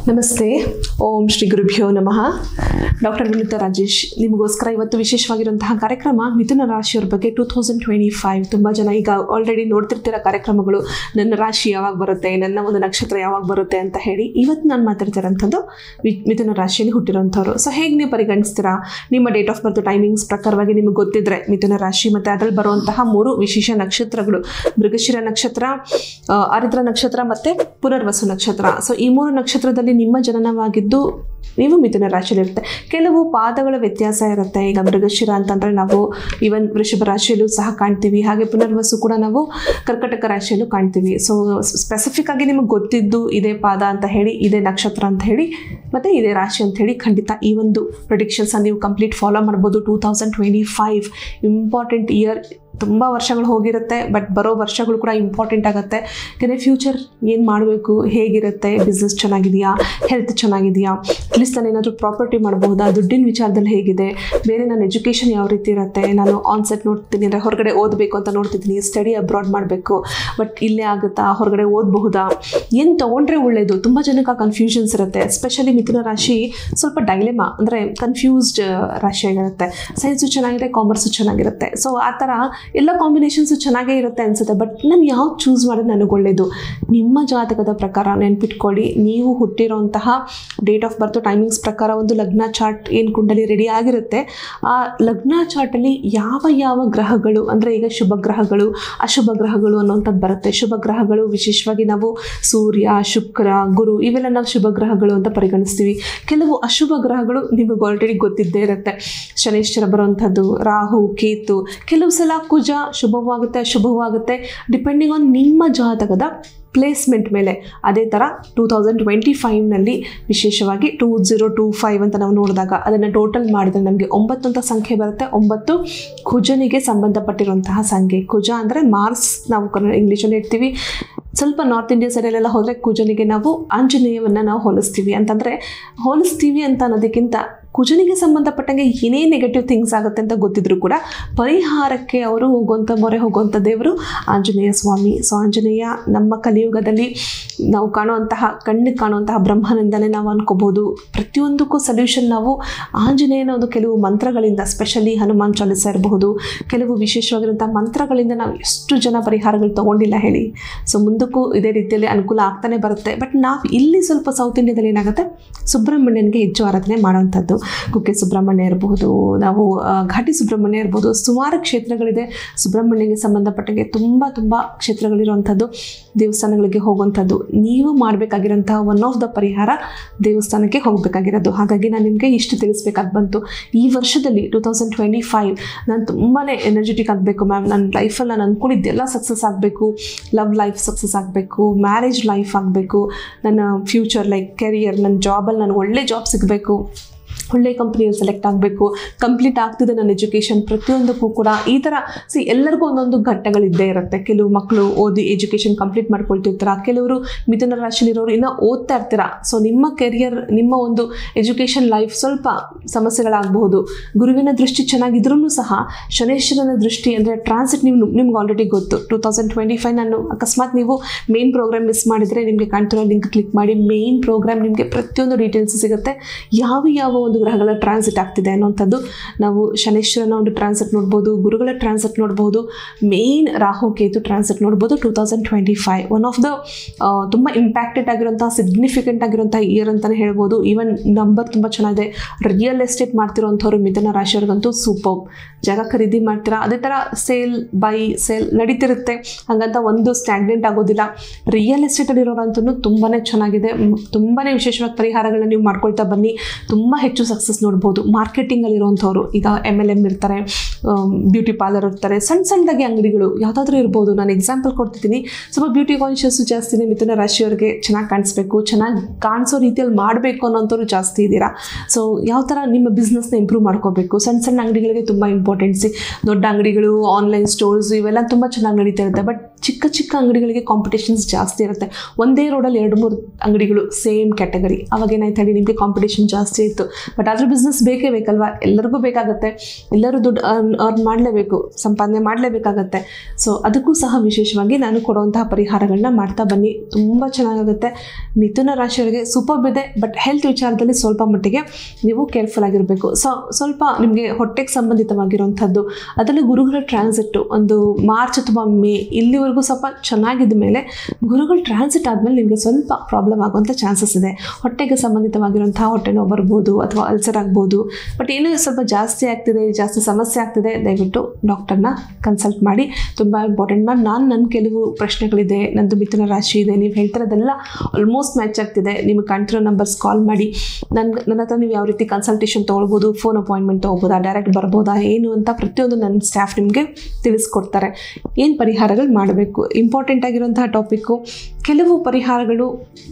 ನಮಸ್ತೆ. ಓಂ ಶ್ರೀ ಗುರುಭ್ಯೋ ನಮಃ. ಡಾಕ್ಟರ್ ವಿನುತಾ ರಾಜೇಶ್ ನಿಮಗೋಸ್ಕರ ಇವತ್ತು ವಿಶೇಷವಾಗಿರುವಂತಹ ಕಾರ್ಯಕ್ರಮ ಮಿಥುನ ರಾಶಿಯವರ ಬಗ್ಗೆ 2025. ತುಂಬ ಜನ ಈಗ ಆಲ್ರೆಡಿ ನೋಡ್ತಿರ್ತಿರೋ ಕಾರ್ಯಕ್ರಮಗಳು, ನನ್ನ ರಾಶಿ ಯಾವಾಗ ಬರುತ್ತೆ, ನನ್ನ ಒಂದು ನಕ್ಷತ್ರ ಯಾವಾಗ ಬರುತ್ತೆ ಅಂತ ಹೇಳಿ. ಇವತ್ತು ನಾನು ಮಾತಾಡ್ತಿರೋಂಥದ್ದು ಮಿಥುನ ರಾಶಿಯಲ್ಲಿ ಹುಟ್ಟಿರೋಂಥವ್ರು. ಸೊ ಹೇಗೆ ನೀವು ಪರಿಗಣಿಸ್ತೀರಾ? ನಿಮ್ಮ ಡೇಟ್ ಆಫ್ ಬರ್ತ್ ಟೈಮಿಂಗ್ಸ್ ಪ್ರಕಾರವಾಗಿ ನಿಮಗೆ ಗೊತ್ತಿದ್ರೆ ಮಿಥುನ ರಾಶಿ ಮತ್ತು ಅದರಲ್ಲಿ ಬರುವಂತಹ 3 ವಿಶೇಷ ನಕ್ಷತ್ರಗಳು, ಮೃಗಶಿರ ನಕ್ಷತ್ರ, ಆರಿದ್ರ ನಕ್ಷತ್ರ ಮತ್ತು ಪುನರ್ವಸು ನಕ್ಷತ್ರ. ಸೊ ಈ 3 ನಕ್ಷತ್ರದಲ್ಲಿ ನಿಮ್ಮ ಜನನವಾಗಿದ್ದು ನೀವು ಮಿಥುನ ರಾಶಿಯಲ್ಲಿರುತ್ತೆ. ಕೆಲವು ಪಾದಗಳ ವ್ಯತ್ಯಾಸ ಇರುತ್ತೆ. ಈಗ ಮೃಗಶಿರ ಅಂತಂದರೆ ನಾವು ಈವನ್ ವೃಷಭ ರಾಶಿಯಲ್ಲೂ ಸಹ ಕಾಣ್ತೀವಿ, ಹಾಗೆ ಪುನರ್ವಸು ಕೂಡ ನಾವು ಕರ್ಕಟಕ ರಾಶಿಯಲ್ಲೂ ಕಾಣ್ತೀವಿ. ಸೊ ಸ್ಪೆಸಿಫಿಕ್ ಆಗಿ ನಿಮಗೆ ಗೊತ್ತಿದ್ದು ಇದೇ ಪಾದ ಅಂತ ಹೇಳಿ, ಇದೇ ನಕ್ಷತ್ರ ಅಂತ ಹೇಳಿ, ಮತ್ತು ಇದೇ ರಾಶಿ ಅಂತ ಹೇಳಿ ಖಂಡಿತ ಈ ಒಂದು ಪ್ರೆಡಿಕ್ಷನ್ಸನ್ನು ನೀವು ಕಂಪ್ಲೀಟ್ ಫಾಲೋ ಮಾಡ್ಬೋದು. 2025 ಇಂಪಾರ್ಟೆಂಟ್ ಇಯರ್. ತುಂಬ ವರ್ಷಗಳು ಹೋಗಿರುತ್ತೆ, ಬಟ್ ಬರೋ ವರ್ಷಗಳು ಕೂಡ ಇಂಪಾರ್ಟೆಂಟ್ ಆಗುತ್ತೆ. ಯಾಕಂದರೆ ಫ್ಯೂಚರ್ ಏನು ಮಾಡಬೇಕು, ಹೇಗಿರುತ್ತೆ, ಬಿಸ್ನೆಸ್ ಚೆನ್ನಾಗಿದೆಯಾ, ಹೆಲ್ತ್ ಚೆನ್ನಾಗಿದೆಯಾ, ಅಟ್ಲೀಸ್ಟ್ ನಾನು ಏನಾದರೂ ಪ್ರಾಪರ್ಟಿ ಮಾಡಬಹುದಾ, ದುಡ್ಡಿನ ವಿಚಾರದಲ್ಲಿ ಹೇಗಿದೆ, ಬೇರೆ ನನ್ನ ಎಜುಕೇಷನ್ ಯಾವ ರೀತಿ ಇರುತ್ತೆ, ನಾನು ಆನ್ಸೆಟ್ ನೋಡ್ತೀನಿ ಅಂದರೆ ಹೊರಗಡೆ ಓದಬೇಕು ಅಂತ ನೋಡ್ತಿದ್ದೀನಿ, ಸ್ಟಡಿ ಅಬ್ರಾಡ್ ಮಾಡಬೇಕು, ಬಟ್ ಇಲ್ಲೇ ಆಗುತ್ತಾ, ಹೊರಗಡೆ ಓದಬಹುದಾ, ಏನು ತೊಗೊಂಡ್ರೆ ಒಳ್ಳೆಯದು. ತುಂಬ ಜನಕ್ಕೆ ಕನ್ಫ್ಯೂಷನ್ಸ್ ಇರುತ್ತೆ. ಎಸ್ಪೆಷಲಿ ಮಿಥುನ ರಾಶಿ ಸ್ವಲ್ಪ ಡೈಲೆಮಾ, ಅಂದರೆ ಕನ್ಫ್ಯೂಸ್ಡ್ ರಾಶಿಯಾಗಿರುತ್ತೆ. ಸೈನ್ಸು ಚೆನ್ನಾಗಿದೆ, ಕಾಮರ್ಸು ಚೆನ್ನಾಗಿರುತ್ತೆ. ಸೊ ಆ ಥರ ಎಲ್ಲ ಕಾಂಬಿನೇಷನ್ಸು ಚೆನ್ನಾಗೇ ಇರುತ್ತೆ ಅನಿಸುತ್ತೆ. ಬಟ್ ನಾನು ಯಾವ್ದು ಚೂಸ್ ಮಾಡೋದು ನನಗೆ ಒಳ್ಳೆಯದು? ನಿಮ್ಮ ಜಾತಕದ ಪ್ರಕಾರ ನೆನ್ಪಿಟ್ಕೊಳ್ಳಿ, ನೀವು ಹುಟ್ಟಿರೋಂತಹ ಡೇಟ್ ಆಫ್ ಬರ್ತ್ ಟೈಮಿಂಗ್ಸ್ ಪ್ರಕಾರ ಒಂದು ಲಗ್ನ ಚಾರ್ಟ್ ಏನು ಕುಂಡಲಿ ರೆಡಿ ಆಗಿರುತ್ತೆ. ಆ ಲಗ್ನ ಚಾರ್ಟಲ್ಲಿ ಯಾವ ಯಾವ ಗ್ರಹಗಳು, ಅಂದರೆ ಈಗ ಶುಭ ಗ್ರಹಗಳು, ಅಶುಭ ಗ್ರಹಗಳು ಅನ್ನೋಂಥದ್ದು ಬರುತ್ತೆ. ಶುಭ ಗ್ರಹಗಳು ವಿಶೇಷವಾಗಿ ನಾವು ಸೂರ್ಯ, ಶುಕ್ರ, ಗುರು ಇವೆಲ್ಲ ನಾವು ಶುಭ ಗ್ರಹಗಳು ಅಂತ ಪರಿಗಣಿಸ್ತೀವಿ. ಕೆಲವು ಅಶುಭ ಗ್ರಹಗಳು ನಿಮಗೆ ಆಲ್ರೆಡಿ ಗೊತ್ತಿದ್ದೇ ಇರುತ್ತೆ. ಶನೈಶ್ಚರ ಬರುವಂಥದ್ದು, ರಾಹು, ಕೇತು, ಕೆಲವು ಸಲ ಕುಜ ಶುಭವಾಗುತ್ತೆ, ಅಶುಭವಾಗುತ್ತೆ, ಡಿಪೆಂಡಿಂಗ್ ಆನ್ ನಿಮ್ಮ ಜಾತಕದ ಪ್ಲೇಸ್ಮೆಂಟ್ ಮೇಲೆ. ಅದೇ ಥರ 2025ನಲ್ಲಿ ವಿಶೇಷವಾಗಿ 2025 ಅಂತ ನಾವು ನೋಡಿದಾಗ ಅದನ್ನು ಟೋಟಲ್ ಮಾಡಿದ್ರೆ ನಮಗೆ 9 ಅಂತ ಸಂಖ್ಯೆ ಬರುತ್ತೆ. 9 ಕುಜನಿಗೆ ಸಂಬಂಧಪಟ್ಟಿರುವಂತಹ ಸಂಖ್ಯೆ. ಕುಜ ಅಂದರೆ ಮಾರ್ಸ್, ನಾವು ಇಂಗ್ಲೀಷಲ್ಲಿ ಇಡ್ತೀವಿ. ಸ್ವಲ್ಪ ನಾರ್ತ್ ಇಂಡಿಯಾ ಸೈಡಲ್ಲೆಲ್ಲ ಹೋದರೆ ಕುಜನಿಗೆ ನಾವು ಆಂಜನೇಯವನ್ನು ನಾವು ಹೋಲಿಸ್ತೀವಿ. ಅಂತಂದರೆ ಹೋಲಿಸ್ತೀವಿ ಅಂತ ಅನ್ನೋದಕ್ಕಿಂತ ಕುಜನಿಗೆ ಸಂಬಂಧಪಟ್ಟಂಗೆ ಏನೇ ನೆಗೆಟಿವ್ ಥಿಂಗ್ಸ್ ಆಗುತ್ತೆ ಅಂತ ಗೊತ್ತಿದ್ರು ಕೂಡ ಪರಿಹಾರಕ್ಕೆ ಅವರು ಮೊರೆ ಹೋಗುವಂಥ ದೇವರು ಆಂಜನೇಯ ಸ್ವಾಮಿ. ಸೊ ಆಂಜನೇಯ ನಮ್ಮ ಕಲಿಯುಗದಲ್ಲಿ ನಾವು ಕಣ್ಣಿಗೆ ಕಾಣುವಂತಹ ಬ್ರಹ್ಮನಿಂದಲೇ ನಾವು ಅನ್ಕೋಬೋದು. ಪ್ರತಿಯೊಂದಕ್ಕೂ ಸೊಲ್ಯೂಷನ್ ನಾವು ಆಂಜನೇಯನ ಒಂದು ಕೆಲವು ಮಂತ್ರಗಳಿಂದ, ಸ್ಪೆಷಲಿ ಹನುಮಾನ್ ಚಾಲಿಸ ಇರಬಹುದು, ಕೆಲವು ವಿಶೇಷವಾಗಿರುವಂಥ ಮಂತ್ರಗಳಿಂದ ನಾವು ಎಷ್ಟು ಜನ ಪರಿಹಾರಗಳು ತೊಗೊಂಡಿಲ್ಲ ಹೇಳಿ. ಸೊ ಮುಂದಕ್ಕೂ ಇದೇ ರೀತಿಯಲ್ಲಿ ಅನುಕೂಲ ಆಗ್ತಾನೆ ಬರುತ್ತೆ. ಬಟ್ ನಾವು ಇಲ್ಲಿ ಸ್ವಲ್ಪ ಸೌತ್ ಇಂಡಿಯಾದಲ್ಲಿ ಏನಾಗುತ್ತೆ, ಸುಬ್ರಹ್ಮಣ್ಯನಿಗೆ ಹೆಚ್ಚು ಆರಾಧನೆ ಮಾಡೋವಂಥದ್ದು. ಕುಕ್ಕೆ ಸುಬ್ರಹ್ಮಣ್ಯ ಇರಬಹುದು, ನಾವು ಘಾಟಿ ಸುಬ್ರಹ್ಮಣ್ಯ ಇರ್ಬೋದು, ಸುಮಾರು ಕ್ಷೇತ್ರಗಳಿದೆ ಸುಬ್ರಹ್ಮಣ್ಯಗೆ ಸಂಬಂಧಪಟ್ಟಂಗೆ. ತುಂಬ ಕ್ಷೇತ್ರಗಳಿರುವಂಥದ್ದು, ದೇವಸ್ಥಾನಗಳಿಗೆ ಹೋಗುವಂಥದ್ದು. ನೀವು ಮಾಡಬೇಕಾಗಿರೋಂತಹ ಒನ್ ಆಫ್ ದ ಪರಿಹಾರ ದೇವಸ್ಥಾನಕ್ಕೆ ಹೋಗಬೇಕಾಗಿರೋದು. ಹಾಗಾಗಿ ನಾನು ನಿಮಗೆ ಇಷ್ಟು ತಿಳಿಸ್ಬೇಕಾಗಿ ಬಂತು. ಈ ವರ್ಷದಲ್ಲಿ 2025 ನಾನು ತುಂಬಾ ಎನರ್ಜೆಟಿಕ್ ಆಗಬೇಕು ಮ್ಯಾಮ್, ನನ್ನ ಲೈಫಲ್ಲಿ ನಾನು ಅಂದ್ಕೊಂಡಿದ್ದೆಲ್ಲ ಸಕ್ಸಸ್ ಆಗಬೇಕು, ಲವ್ ಲೈಫ್ ಸಕ್ಸಸ್ ಆಗಬೇಕು, ಮ್ಯಾರೇಜ್ ಲೈಫ್ ಆಗಬೇಕು, ನನ್ನ ಫ್ಯೂಚರ್ ಲೈಕ್ ಕೆರಿಯರ್, ನನ್ನ ಜಾಬಲ್ಲಿ ನನಗೆ ಒಳ್ಳೆ ಜಾಬ್ ಸಿಗಬೇಕು, ಒಳ್ಳೆ ಕಂಪ್ನಿಯಲ್ಲಿ ಸೆಲೆಕ್ಟ್ ಆಗಬೇಕು, ಕಂಪ್ಲೀಟ್ ಆಗ್ತಿದೆ ನನ್ನ ಎಜುಕೇಷನ್, ಪ್ರತಿಯೊಂದಕ್ಕೂ ಕೂಡ ಈ ಥರ ಎಲ್ಲರಿಗೂ ಒಂದೊಂದು ಘಟ್ಟಗಳಿದ್ದೇ ಇರುತ್ತೆ. ಕೆಲವು ಮಕ್ಕಳು ಓದಿ ಎಜುಕೇಷನ್ ಕಂಪ್ಲೀಟ್ ಮಾಡ್ಕೊಳ್ತಿರ್ತೀರ, ಕೆಲವರು ಮಿಥುನ ರಾಶಿಲಿರೋರು ಇನ್ನೂ ಓದ್ತಾ ಇರ್ತೀರ. ಸೊ ನಿಮ್ಮ ಕೆರಿಯರ್, ನಿಮ್ಮ ಒಂದು ಎಜುಕೇಷನ್ ಲೈಫ್ ಸ್ವಲ್ಪ ಸಮಸ್ಯೆಗಳಾಗಬಹುದು. ಗುರುವಿನ ದೃಷ್ಟಿ ಚೆನ್ನಾಗಿದ್ರೂ ಸಹ ಶನೈಶ್ವರನ ದೃಷ್ಟಿ ಅಂದರೆ ಟ್ರಾನ್ಸಿಟ್ ನಿಮ್ಗೆ ಆಲ್ರೆಡಿ ಗೊತ್ತು. 2025 ನಾನು ಅಕಸ್ಮಾತ್ ನೀವು ಮೇನ್ ಪ್ರೋಗ್ರಾಮ್ ಮಿಸ್ ಮಾಡಿದರೆ ನಿಮಗೆ ಕಾಣ್ತಿರೋ ಲಿಂಕ್ ಕ್ಲಿಕ್ ಮಾಡಿ. ಮೇನ್ ಪ್ರೋಗ್ರಾಮ್ ನಿಮಗೆ ಪ್ರತಿಯೊಂದು ಡೀಟೇಲ್ಸ್ ಸಿಗುತ್ತೆ. ಯಾವ ಒಂದು ಗ್ರಹಗಳ ಟ್ರಾನ್ಸಿಟ್ ಆಗ್ತಿದೆ ಅನ್ನೋಂಥದ್ದು. ನಾವು ಶನೈಶ್ವರನ ಒಂದು ಟ್ರಾನ್ಸಿಟ್ ನೋಡ್ಬೋದು, ಗುರುಗಳ ಟ್ರಾನ್ಸಿಟ್ ನೋಡ್ಬೋದು, ಮೇನ್ ರಾಹು ಕೇತು ಟ್ರಾನ್ಸಿಟ್ ನೋಡ್ಬೋದು. 2025 ಒನ್ ಆಫ್ ದ ತುಂಬ ಇಂಪ್ಯಾಕ್ಟೆಡ್ ಆಗಿರೋಂಥ, ಸಿಗ್ನಿಫಿಕೆಂಟ್ ಆಗಿರೋಂಥ ಇಯರ್ ಅಂತಲೇ ಹೇಳ್ಬೋದು. ಈವನ್ ನಂಬರ್ ತುಂಬ ಚೆನ್ನಾಗಿದೆ. ರಿಯಲ್ ಎಸ್ಟೇಟ್ ಮಾಡ್ತಿರೋಂಥವ್ರು ಮಿಥುನ ರಾಶಿಯವ್ರಿಗಂತೂ ಸೂಪರ್. ಜಾಗ ಖರೀದಿ ಮಾಡ್ತೀರಾ, ಅದೇ ಥರ ಸೇಲ್ ಬೈ ಸೇಲ್ ನಡೀತಿರುತ್ತೆ. ಹಾಗಂತ ಒಂದು ಸ್ಟ್ಯಾಗ್ನೆಂಟ್ ಆಗೋದಿಲ್ಲ. ರಿಯಲ್ ಎಸ್ಟೇಟಲ್ಲಿರೋರಂತೂ ತುಂಬಾ ಚೆನ್ನಾಗಿದೆ. ತುಂಬಾ ವಿಶೇಷವಾದ ಪರಿಹಾರಗಳನ್ನ ನೀವು ಮಾಡ್ಕೊಳ್ತಾ ಬನ್ನಿ, ತುಂಬ ಹೆಚ್ಚು ಸಕ್ಸಸ್ ನೋಡ್ಬೋದು. ಮಾರ್ಕೆಟಿಂಗಲ್ಲಿರುವಂಥವ್ರು, ಈಗ MLM ಇರ್ತಾರೆ, ಬ್ಯೂಟಿ ಪಾರ್ಲರ್ ಇರ್ತಾರೆ, ಸಣ್ಣದಾಗಿ ಅಂಗಡಿಗಳು ಯಾವುದಾದ್ರೂ ಇರ್ಬೋದು. ನಾನು ಎಕ್ಸಾಂಪಲ್ ಕೊಡ್ತಿದ್ದೀನಿ. ಸ್ವಲ್ಪ ಬ್ಯೂಟಿ ಕಾನ್ಷಿಯಸ್ಸು ಜಾಸ್ತಿನೇ ಮಿಥುನ ರಾಶಿಯವರಿಗೆ. ಚೆನ್ನಾಗಿ ಕಾಣಿಸ್ಬೇಕು, ಚೆನ್ನಾಗಿ ಕಾಣಿಸೋ ರೀತಿಯಲ್ಲಿ ಮಾಡಬೇಕು ಅನ್ನೋಂಥವ್ರು ಜಾಸ್ತಿ ಇದ್ದೀರಾ. ಸೊ ಯಾವ ಥರ ನಿಮ್ಮ ಬಿಸ್ನೆಸ್ನ ಇಂಪ್ರೂವ್ ಮಾಡ್ಕೋಬೇಕು. ಸಣ್ಣ ಅಂಗಡಿಗಳಿಗೆ ತುಂಬ ಇಂಪಾರ್ಟೆನ್ಸಿ. ದೊಡ್ಡ ಅಂಗಡಿಗಳು, ಆನ್ಲೈನ್ ಸ್ಟೋರ್ಸ್ ಇವೆಲ್ಲ ತುಂಬ ಚೆನ್ನಾಗಿ ನಡೀತಾ ಇರುತ್ತೆ. ಬಟ್ ಚಿಕ್ಕ ಅಂಗಡಿಗಳಿಗೆ ಕಾಂಪಿಟೇಷನ್ಸ್ ಜಾಸ್ತಿ ಇರುತ್ತೆ. ಒಂದೇ ರೋಡಲ್ಲಿ 2-3 ಅಂಗಡಿಗಳು ಸೇಮ್ ಕ್ಯಾಟಗರಿ, ಅವಾಗ ಏನಾಯ್ತು ಹೇಳಿ, ನಿಮಗೆ ಕಾಂಪಿಟೇಷನ್ ಜಾಸ್ತಿ ಇತ್ತು. ಬಟ್ ಅದ್ರ ಬಿಸ್ನೆಸ್ ಬೇಕೇ ಬೇಕಲ್ವಾ, ಎಲ್ಲರಿಗೂ ಬೇಕಾಗುತ್ತೆ, ಎಲ್ಲರೂ ದುಡ್ಡು ಅರ್ನ್ ಮಾಡಲೇಬೇಕು, ಸಂಪಾದನೆ ಮಾಡಲೇಬೇಕಾಗತ್ತೆ. ಸೊ ಅದಕ್ಕೂ ಸಹ ವಿಶೇಷವಾಗಿ ನಾನು ಕೊಡುವಂತಹ ಪರಿಹಾರಗಳನ್ನ ಮಾಡ್ತಾ ಬನ್ನಿ, ತುಂಬ ಚೆನ್ನಾಗಾಗುತ್ತೆ. ಮಿಥುನ ರಾಶಿಯವರಿಗೆ ಸೂಪರ್ ಇದೆ, ಬಟ್ ಹೆಲ್ತ್ ವಿಚಾರದಲ್ಲಿ ಸ್ವಲ್ಪ ಮಟ್ಟಿಗೆ ನೀವು ಕೇರ್ಫುಲ್ ಆಗಿರಬೇಕು. ಸ್ವಲ್ಪ ನಿಮಗೆ ಹೊಟ್ಟೆಗೆ ಸಂಬಂಧಿತವಾಗಿರುವಂಥದ್ದು, ಅದರಲ್ಲಿ ಗುರುಗಳ ಟ್ರಾನ್ಸಿಟ್ಟು ಒಂದು ಮಾರ್ಚ್ ಅಥವಾ ಮೇ ಇಲ್ಲಿವರೆಗೂ ಸ್ವಲ್ಪ ಚೆನ್ನಾಗಿದ್ದ ಮೇಲೆ ಗುರುಗಳ ಟ್ರಾನ್ಸಿಟ್ ಆದಮೇಲೆ ನಿಮಗೆ ಸ್ವಲ್ಪ ಪ್ರಾಬ್ಲಮ್ ಆಗುವಂಥ ಚಾನ್ಸಸ್ ಇದೆ. ಹೊಟ್ಟೆಗೆ ಸಂಬಂಧಿತವಾಗಿರುವಂಥ ಹೊಟ್ಟೆ ನೋವು ಬರ್ಬೋದು ಅಥವಾ ಅಲ್ಸರ್ ಆಗ್ಬೋದು. ಬಟ್ ಏನೋ ಸ್ವಲ್ಪ ಜಾಸ್ತಿ ಆಗ್ತಿದೆ, ಜಾಸ್ತಿ ಸಮಸ್ಯೆ ಆಗ್ತಿದೆ, ದಯವಿಟ್ಟು ಡಾಕ್ಟರ್ನ ಕನ್ಸಲ್ಟ್ ಮಾಡಿ. ತುಂಬ ಇಂಪಾರ್ಟೆಂಟ್ ಮ್ಯಾಮ್. ನನ್ನ ಕೆಲವು ಪ್ರಶ್ನೆಗಳಿದೆ, ನಂದು ಮಿಥುನ ರಾಶಿ ಇದೆ, ನೀವು ಹೇಳ್ತಿರೋದೆಲ್ಲ ಆಲ್ಮೋಸ್ಟ್ ಮ್ಯಾಚ್ ಆಗ್ತಿದೆ, ನಿಮಗೆ ಕಾಣ್ತಿರೋ ನಂಬರ್ಸ್ ಕಾಲ್ ಮಾಡಿ. ನನ್ನ ಹತ್ರ ನೀವು ಯಾವ ರೀತಿ ಕನ್ಸಲ್ಟೇಷನ್ ತೊಗೊಳ್ಬೋದು, ಫೋನ್ ಅಪಾಯಿಂಟ್ಮೆಂಟ್ ತೊಗೋಬೋದಾ, ಡೈರೆಕ್ಟ್ ಬರ್ಬೋದಾ, ಏನು ಅಂತ ಪ್ರತಿಯೊಂದು ನನ್ನ ಸ್ಟಾಫ್ ನಿಮಗೆ ತಿಳಿಸ್ಕೊಡ್ತಾರೆ. ಏನು ಪರಿಹಾರಗಳು ಮಾಡಬೇಕು, ಇಂಪಾರ್ಟೆಂಟ್ ಆಗಿರುವಂತಹ ಟಾಪಿಕ್ಕು. ಕೆಲವು ಪರಿಹಾರಗಳು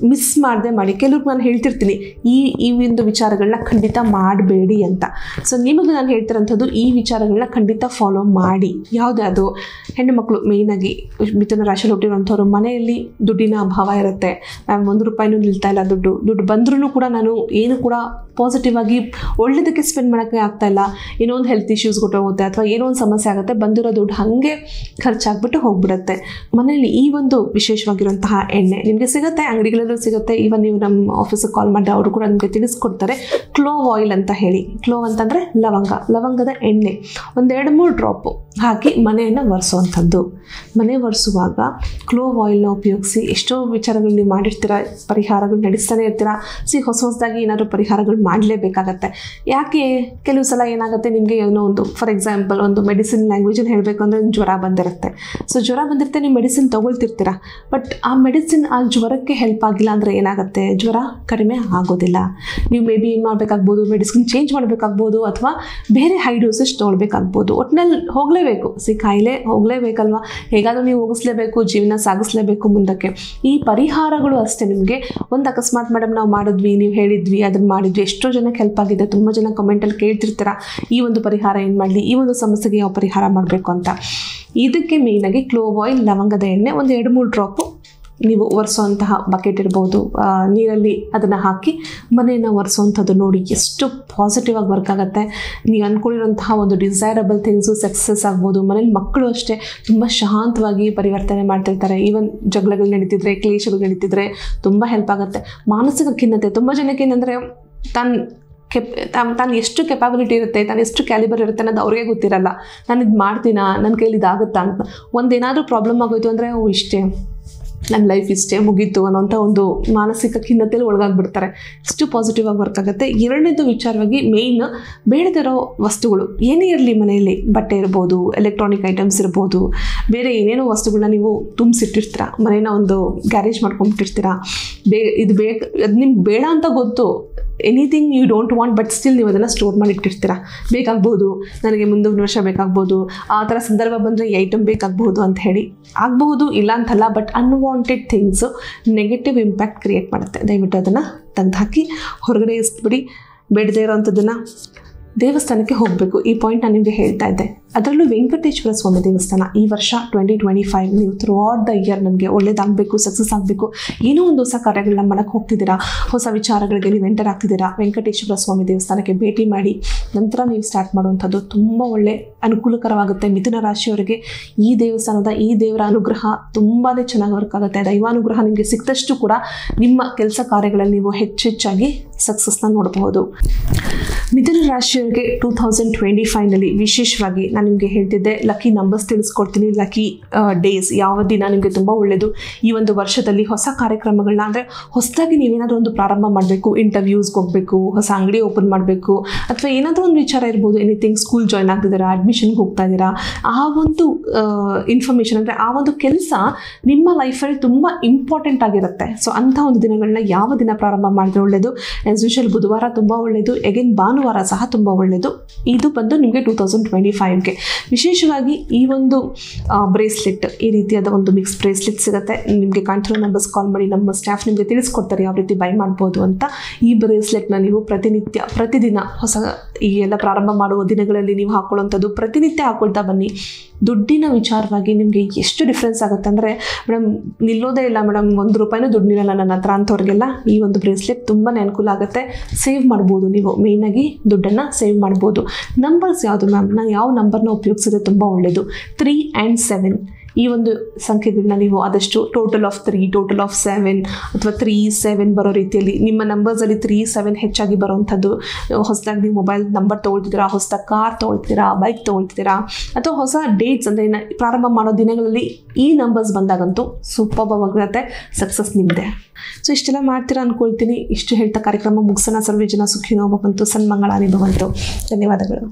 ಮಿಸ್ ಮಾಡದೆ ಮಾಡಿ. ಕೆಲವ್ರಿಗೆ ನಾನು ಹೇಳ್ತಿರ್ತೀನಿ ಈ ಒಂದು ವಿಚಾರಗಳನ್ನ ಖಂಡಿತ ಮಾಡಬೇಡಿ ಅಂತ. ಸೊ ನಿಮಗೆ ನಾನು ಹೇಳ್ತಿರೋಂಥದ್ದು ಈ ವಿಚಾರಗಳನ್ನ ಖಂಡಿತ ಫಾಲೋ ಮಾಡಿ. ಯಾವುದೇ ಅದು ಹೆಣ್ಣು ಮಕ್ಕಳು ಮೇಯ್ನಾಗಿ ಮಿಥುನ ರಾಶಿಯಲ್ಲಿ ಹುಟ್ಟಿರುವಂಥವ್ರು, ಮನೆಯಲ್ಲಿ ದುಡ್ಡಿನ ಅಭಾವ ಇರುತ್ತೆ, ಮ್ಯಾಮ್ 1 ರೂಪಾಯಿನೂ ನಿಲ್ತಾ ಇಲ್ಲ, ದುಡ್ಡು ಬಂದ್ರೂ ಕೂಡ ನಾನು ಏನು ಕೂಡ ಪಾಸಿಟಿವ್ ಆಗಿ ಒಳ್ಳೆಯದಕ್ಕೆ ಸ್ಪೆಂಡ್ ಮಾಡೋಕ್ಕೆ ಆಗ್ತಾಯಿಲ್ಲ, ಏನೋ ಒಂದು ಹೆಲ್ತ್ ಇಶ್ಯೂಸ್ ಹೋಗುತ್ತೆ ಅಥವಾ ಏನೋ ಒಂದು ಸಮಸ್ಯೆ ಆಗುತ್ತೆ, ಬಂದಿರೋ ದುಡ್ಡು ಹಾಗೆ ಖರ್ಚಾಗ್ಬಿಟ್ಟು ಹೋಗ್ಬಿಡುತ್ತೆ. ಮನೆಯಲ್ಲಿ ಈ ಒಂದು ವಿಶೇಷವಾಗಿರುವಂತಹ ಎಣ್ಣೆ ನಿಮಗೆ ಸಿಗುತ್ತೆ, ಅಂಗಡಿಗಳಲ್ಲೂ ಸಿಗುತ್ತೆ. ಈವನ್ ನೀವು ನಮ್ಮ ಆಫೀಸಿಗೆ ಕಾಲ್ ಮಾಡಿದ್ರೆ ಅವರು ಕೂಡ ನಿಮಗೆ ತಿಳಿಸ್ಕೊಡ್ತಾರೆ. ಕ್ಲೋವ್ ಆಯಿಲ್ ಅಂತ ಹೇಳಿ, ಕ್ಲೋವ್ ಅಂತಂದರೆ ಲವಂಗದ ಎಣ್ಣೆ 1-2-3 ಡ್ರಾಪು ಹಾಕಿ ಮನೆಯನ್ನು ಒರೆಸುವಂಥದ್ದು. ಮನೆ ಒರೆಸುವಾಗ ಕ್ಲೋವ್ ಆಯಿಲ್ನ ಉಪಯೋಗಿಸಿ ಎಷ್ಟೋ ವಿಚಾರಗಳು ನೀವು ಮಾಡಿರ್ತೀರ, ಪರಿಹಾರಗಳು ನಡೆಸ್ತಾನೆ ಇರ್ತೀರ. ಹೊಸದಾಗಿ ಏನಾದರೂ ಪರಿಹಾರಗಳು ಮಾಡಲೇಬೇಕಾಗತ್ತೆ. ಯಾಕೆ ಕೆಲವು ಸಲ ಏನಾಗುತ್ತೆ, ನಿಮಗೆ ಏನೋ ಒಂದು ಫಾರ್ ಎಕ್ಸಾಂಪಲ್ ಒಂದು ಮೆಡಿಸಿನ್ ಲ್ಯಾಂಗ್ವೇಜಲ್ಲಿ ಹೇಳಬೇಕು ಅಂದರೆ ಜ್ವರ ಬಂದಿರುತ್ತೆ. ಸೊ ಜ್ವರ ಬಂದಿರುತ್ತೆ, ನೀವು ಮೆಡಿಸಿನ್ ತೊಗೊಳ್ತಿರ್ತೀರ, ಬಟ್ ಆ ಮೆಡಿಸಿನ್ ಆ ಜ್ವರಕ್ಕೆ ಹೆಲ್ಪ್ ಆಗಿಲ್ಲ ಅಂದರೆ ಏನಾಗುತ್ತೆ, ಜ್ವರ ಕಡಿಮೆ ಆಗೋದಿಲ್ಲ. ನೀವು ಮೇ ಬಿ ಏನು ಮಾಡಬೇಕಾಗ್ಬೋದು, ಮೆಡಿಸಿನ್ ಚೇಂಜ್ ಮಾಡಬೇಕಾಗ್ಬೋದು ಅಥವಾ ಬೇರೆ ಹೈ ಡೋಸೇಜ್ ತೊಗೊಳ್ಬೇಕಾಗ್ಬೋದು. ಒಟ್ಟಿನಲ್ಲಿ ಹೋಗಲೇಬೇಕು, ಕಾಯಿಲೆ ಹೋಗಲೇಬೇಕಲ್ವ, ಹೇಗಾದರೂ ನೀವು ಹೋಗಿಸ್ಲೇಬೇಕು, ಜೀವನ ಸಾಗಿಸ್ಲೇಬೇಕು ಮುಂದಕ್ಕೆ. ಈ ಪರಿಹಾರಗಳು ಅಷ್ಟೇ. ನಿಮಗೆ ಒಂದು ಅಕಸ್ಮಾತ್ ಮೇಡಮ್ ನಾವು ಮಾಡಿದ್ವಿ, ನೀವು ಹೇಳಿದ್ವಿ, ಅದನ್ನು ಮಾಡಿದ್ವಿ, ಎಷ್ಟೋ ಜನಕ್ಕೆ ಹೆಲ್ಪ್ ಆಗಿದೆ. ತುಂಬ ಜನ ಕಮೆಂಟಲ್ಲಿ ಕೇಳ್ತಿರ್ತೀರ, ಈ ಒಂದು ಪರಿಹಾರ ಏನು ಮಾಡಲಿ, ಈ ಒಂದು ಸಮಸ್ಯೆಗೆ ಯಾವ ಪರಿಹಾರ ಮಾಡಬೇಕು ಅಂತ. ಇದಕ್ಕೆ ಮೇಯ್ನಾಗಿ ಕ್ಲೋವ್ ಆಯಿಲ್, ಲವಂಗದ ಎಣ್ಣೆ 1-2-3 ಡ್ರಾಪು ನೀವು ಒರೆಸೋಂತಹ ಬಕೆಟ್ ಇರ್ಬೋದು, ನೀರಲ್ಲಿ ಅದನ್ನು ಹಾಕಿ ಮನೆಯನ್ನು ಒರೆಸೋವಂಥದ್ದು. ನೋಡಿ ಎಷ್ಟು ಪಾಸಿಟಿವ್ ಆಗಿ ವರ್ಕ್ ಆಗುತ್ತೆ. ನೀವು ಅಂದ್ಕೊಂಡಿರೋಂತಹ ಒಂದು ಡಿಸೈರಬಲ್ ಥಿಂಗ್ಸು ಸಕ್ಸಸ್ ಆಗ್ಬೋದು. ಮನೇಲಿ ಮಕ್ಕಳು ಅಷ್ಟೇ ತುಂಬ ಶಾಂತವಾಗಿ ಪರಿವರ್ತನೆ ಮಾಡ್ತಿರ್ತಾರೆ. ಈವನ್ ಜಗಳಗಳು ನಡೀತಿದ್ರೆ, ಕ್ಲೇಶಗಳು ನಡೀತಿದ್ರೆ ತುಂಬ ಹೆಲ್ಪ್ ಆಗುತ್ತೆ. ಮಾನಸಿಕ ಖಿನ್ನತೆ, ತುಂಬ ಜನಕ್ಕೆ ಏನಂದರೆ ತಾನು ಎಷ್ಟು ಕೆಪಾಬಿಲಿಟಿ ಇರುತ್ತೆ, ತಾನು ಎಷ್ಟು ಕ್ಯಾಲಿಬರ್ ಇರುತ್ತೆ ಅನ್ನೋದು ಅವ್ರಿಗೆ ಗೊತ್ತಿರಲ್ಲ. ನಾನು ಇದು ಮಾಡ್ತೀನಾ, ನನ್ನ ಕೈಲಿ ಇದಾಗುತ್ತಾ ಅಂತ. ಒಂದೇನಾದರೂ ಪ್ರಾಬ್ಲಮ್ ಆಗೋಯ್ತು ಅಂದರೆ ಇಷ್ಟೇ, ನನ್ನ ಲೈಫ್ ಇಷ್ಟೇ, ಮುಗೀತು ಅನ್ನೋಂಥ ಒಂದು ಮಾನಸಿಕ ಖಿನ್ನತೆಯಲ್ಲಿ ಒಳಗಾಗ್ಬಿಡ್ತಾರೆ. ಇಷ್ಟು ಪಾಸಿಟಿವ್ ಆಗಿ ವರ್ಕ್ ಆಗುತ್ತೆ. ಎರಡನೇದು ವಿಚಾರವಾಗಿ ಮೇಯ್ನ್, ಬೇಡದಿರೋ ವಸ್ತುಗಳು ಏನೇ ಇರಲಿ ಮನೆಯಲ್ಲಿ, ಬಟ್ಟೆ ಇರ್ಬೋದು, ಎಲೆಕ್ಟ್ರಾನಿಕ್ ಐಟಮ್ಸ್ ಇರ್ಬೋದು, ಬೇರೆ ಏನೇನೋ ವಸ್ತುಗಳನ್ನ ನೀವು ತುಂಬಿಸಿಟ್ಟಿರ್ತೀರ, ಮನೇನ ಒಂದು ಗ್ಯಾರೇಜ್ ಮಾಡ್ಕೊಂಬಿಟ್ಟಿರ್ತೀರ. ಇದು ಅದು ನಿಮ್ಗೆ ಬೇಡ ಅಂತ ಗೊತ್ತು, anything you don't want, but still ನೀವು ಅದನ್ನು ಸ್ಟೋರ್ ಮಾಡಿ ಇಟ್ಟಿರ್ತೀರ. ಬೇಕಾಗ್ಬೋದು, ನನಗೆ ಮುಂದಿನ ವರ್ಷ ಬೇಕಾಗ್ಬೋದು, ಆ ಥರ ಸಂದರ್ಭ ಬಂದರೆ ಈ ಐಟಮ್ ಬೇಕಾಗ್ಬೋದು ಅಂತ ಹೇಳಿ. ಆಗಬಹುದು, ಇಲ್ಲ ಅಂತಲ್ಲ, but unwanted things negative impact create ಮಾಡುತ್ತೆ. ದಯವಿಟ್ಟು ಅದನ್ನು ತೆಗೆದುಹಾಕಿ ಹೊರಗಡೆ ಎಸ್ಬಿಡಿ. ಬೇಡದೇ ಇರೋವಂಥದ್ದನ್ನು ದೇವಸ್ಥಾನಕ್ಕೆ ಹೋಗಬೇಕು. ಈ ಪಾಯಿಂಟ್ ನಾನು ನಿಮಗೆ ಹೇಳ್ತಾ ಇದ್ದೆ. ಅದರಲ್ಲೂ ವೆಂಕಟೇಶ್ವರ ಸ್ವಾಮಿ ದೇವಸ್ಥಾನ ಈ ವರ್ಷ 2025 ನೀವು ಥ್ರೂ ಔಟ್ ದ ಇಯರ್ ನನಗೆ ಒಳ್ಳೇದಾಗಬೇಕು, ಸಕ್ಸಸ್ ಆಗಬೇಕು, ಏನೋ ಒಂದು ಹೊಸ ಕಾರ್ಯಗಳನ್ನ ಮಾಡೋಕ್ಕೆ ಹೋಗ್ತಿದ್ದೀರಾ, ಹೊಸ ವಿಚಾರಗಳಿಗೆ ನೀವು ಎಂಟರ್ ಆಗ್ತಿದ್ದೀರಾ, ವೆಂಕಟೇಶ್ವರ ಸ್ವಾಮಿ ದೇವಸ್ಥಾನಕ್ಕೆ ಭೇಟಿ ಮಾಡಿ ನಂತರ ನೀವು ಸ್ಟಾರ್ಟ್ ಮಾಡುವಂಥದ್ದು ತುಂಬ ಒಳ್ಳೆ ಅನುಕೂಲಕರವಾಗುತ್ತೆ. ಮಿಥುನ ರಾಶಿಯವರಿಗೆ ಈ ದೇವರ ಅನುಗ್ರಹ ತುಂಬಾ ಚೆನ್ನಾಗಿ ವರ್ಕ್ ಆಗುತ್ತೆ. ದೈವಾನುಗ್ರಹ ನಿಮಗೆ ಸಿಕ್ತಷ್ಟು ಕೂಡ ನಿಮ್ಮ ಕೆಲಸ ಕಾರ್ಯಗಳಲ್ಲಿ ನೀವು ಹೆಚ್ಚಾಗಿ ಸಕ್ಸಸ್ನ ನೋಡಬಹುದು. ಮಿಥುನ ರಾಶಿಯವರಿಗೆ 2025ನಲ್ಲಿ ವಿಶೇಷವಾಗಿ ನಾನು ನಿಮಗೆ ಹೇಳ್ತಿದ್ದೆ, ಲಕ್ಕಿ ನಂಬರ್ಸ್ ತಿಳಿಸ್ಕೊಡ್ತೀನಿ, ಲಕ್ಕಿ ಡೇಸ್, ಯಾವ ದಿನ ನಿಮಗೆ ತುಂಬ ಒಳ್ಳೆಯದು. ಈ ಒಂದು ವರ್ಷದಲ್ಲಿ ಹೊಸ ಕಾರ್ಯಕ್ರಮಗಳನ್ನ, ಅಂದರೆ ಹೊಸದಾಗಿ ನೀವೇನಾದರೂ ಒಂದು ಪ್ರಾರಂಭ ಮಾಡಬೇಕು, ಇಂಟರ್ವ್ಯೂಸ್ಗೆ ಹೋಗಬೇಕು, ಹೊಸ ಅಂಗಡಿ ಓಪನ್ ಮಾಡಬೇಕು, ಅಥವಾ ಏನಾದರೂ ಒಂದು ವಿಚಾರ ಇರ್ಬೋದು, ಎನಿಥಿಂಗ್, ಸ್ಕೂಲ್ ಜಾಯ್ನ್ ಆಗ್ತಿದ್ದೀರಾ, ಅಡ್ಮಿಷನ್ಗೆ ಹೋಗ್ತಾ ಇದ್ದೀರಾ, ಆ ಒಂದು ಇನ್ಫಾರ್ಮೇಷನ್, ಅಂದರೆ ಆ ಒಂದು ಕೆಲಸ ನಿಮ್ಮ ಲೈಫಲ್ಲಿ ತುಂಬ ಇಂಪಾರ್ಟೆಂಟ್ ಆಗಿರುತ್ತೆ. ಸೊ ಅಂಥ ಒಂದು ದಿನಗಳನ್ನ ಯಾವ ದಿನ ಪ್ರಾರಂಭ ಮಾಡಿದ್ರೆ ಒಳ್ಳೆಯದು? ಆ್ಯಸ್ ಯೂಶುವಲ್ ಬುಧವಾರ ತುಂಬ ಒಳ್ಳೆಯದು, ಎಗೇನ್ ಭಾನುವಾರ ಸಹ ತುಂಬ ಒಳ್ಳೆಯದು. ಇದು ಬಂದು ನಿಮಗೆ 2025ಗೆ ವಿಶೇಷವಾಗಿ ಈ ಒಂದು ಬ್ರೇಸ್ಲೆಟ್, ಈ ರೀತಿಯಾದ ಒಂದು ಮಿಕ್ಸ್ ಬ್ರೇಸ್ಲೆಟ್ ಸಿಗುತ್ತೆ. ನಿಮಗೆ ಕಾಣ್ತಿರೋ ನಂಬರ್ಸ್ ಕಾಲ್ ಮಾಡಿ, ನಮ್ಮ ಸ್ಟಾಫ್ ನಿಮಗೆ ತಿಳಿಸ್ಕೊಡ್ತಾರೆ ಯಾವ ರೀತಿ ಬೈ ಮಾಡ್ಬೋದು ಅಂತ. ಈ ಬ್ರೇಸ್ಲೆಟ್ನ ನೀವು ಪ್ರತಿದಿನ ಹೊಸ ಈ ಎಲ್ಲ ಪ್ರಾರಂಭ ಮಾಡುವ ದಿನಗಳಲ್ಲಿ ನೀವು ಹಾಕೊಳ್ಳುವಂಥದ್ದು ಪ್ರತಿನಿತ್ಯ ಹಾಕೊಳ್ತಾ ಬನ್ನಿ. ದುಡ್ಡಿನ ವಿಚಾರವಾಗಿ ನಿಮಗೆ ಎಷ್ಟು ಡಿಫ್ರೆನ್ಸ್ ಆಗುತ್ತೆ ಅಂದರೆ ಮೇಡಮ್ ನಿಲ್ಲೋದೇ ಇಲ್ಲ ಮೇಡಮ್, ₹1 ದುಡ್ಡು ನಿಲ್ಲಲ್ಲ ನನ್ನ ಹತ್ರ ಅಂತವ್ರಿಗೆಲ್ಲ ಈ ಒಂದು ಬ್ರೇಸ್ಲೆಟ್ ತುಂಬಾ ಅನುಕೂಲ ಆಗುತ್ತೆ. ಸೇವ್ ಮಾಡ್ಬೋದು, ನೀವು ಮೇಯ್ನಾಗಿ ದುಡ್ಡನ್ನು ಸೇವ್ ಮಾಡ್ಬೋದು. ನಂಬರ್ಸ್ ಯಾವುದು ಮ್ಯಾಮ್? ನಾನು ಯಾವ ನಂಬರ್ನ ಉಪಯೋಗಿಸಿದ್ರೆ ತುಂಬ ಒಳ್ಳೆಯದು? 3 and 7 ಈ ಒಂದು ಸಂಖ್ಯೆಗಳನ್ನ ನೀವು ಆದಷ್ಟು ಟೋಟಲ್ ಆಫ್ 3, ಟೋಟಲ್ ಆಫ್ 7 ಅಥವಾ 3, 7 ಬರೋ ರೀತಿಯಲ್ಲಿ ನಿಮ್ಮ ನಂಬರ್ಸಲ್ಲಿ 3, 7 ಹೆಚ್ಚಾಗಿ ಬರೋವಂಥದ್ದು. ಹೊಸದಾಗಿ ನೀವು ಮೊಬೈಲ್ ನಂಬರ್ ತೊಗೊಳ್ತಿದ್ದೀರಾ, ಹೊಸದಾಗಿ ಕಾರ್ ತೊಗೊಳ್ತಿದ್ದೀರಾ, ಬೈಕ್ ತೊಗೊಳ್ತಿದ್ದೀರಾ, ಅಥವಾ ಹೊಸ ಡೇಟ್ಸ್ ಅಂದರೆ ಪ್ರಾರಂಭ ಮಾಡೋ ದಿನಗಳಲ್ಲಿ ಈ ನಂಬರ್ಸ್ ಬಂದಾಗಂತೂ ಸೂಪರ್ ಆಗಿರುತ್ತೆ, ಸಕ್ಸಸ್ ನಿಮ್ಮದೇ. ಸೊ ಇಷ್ಟೆಲ್ಲ ಮಾಡ್ತೀರಾ ಅಂದ್ಕೊಳ್ತೀನಿ. ಇಷ್ಟು ಹೇಳ್ತಾ ಕಾರ್ಯಕ್ರಮ ಮುಗಿಸೋಣ. ಸರ್ವೇ ಜನ ಸುಖಿನೋ ಭವಂತು, ಸನ್ಮಂಗಳಾನಿ ಭವಂತು. ಧನ್ಯವಾದಗಳು.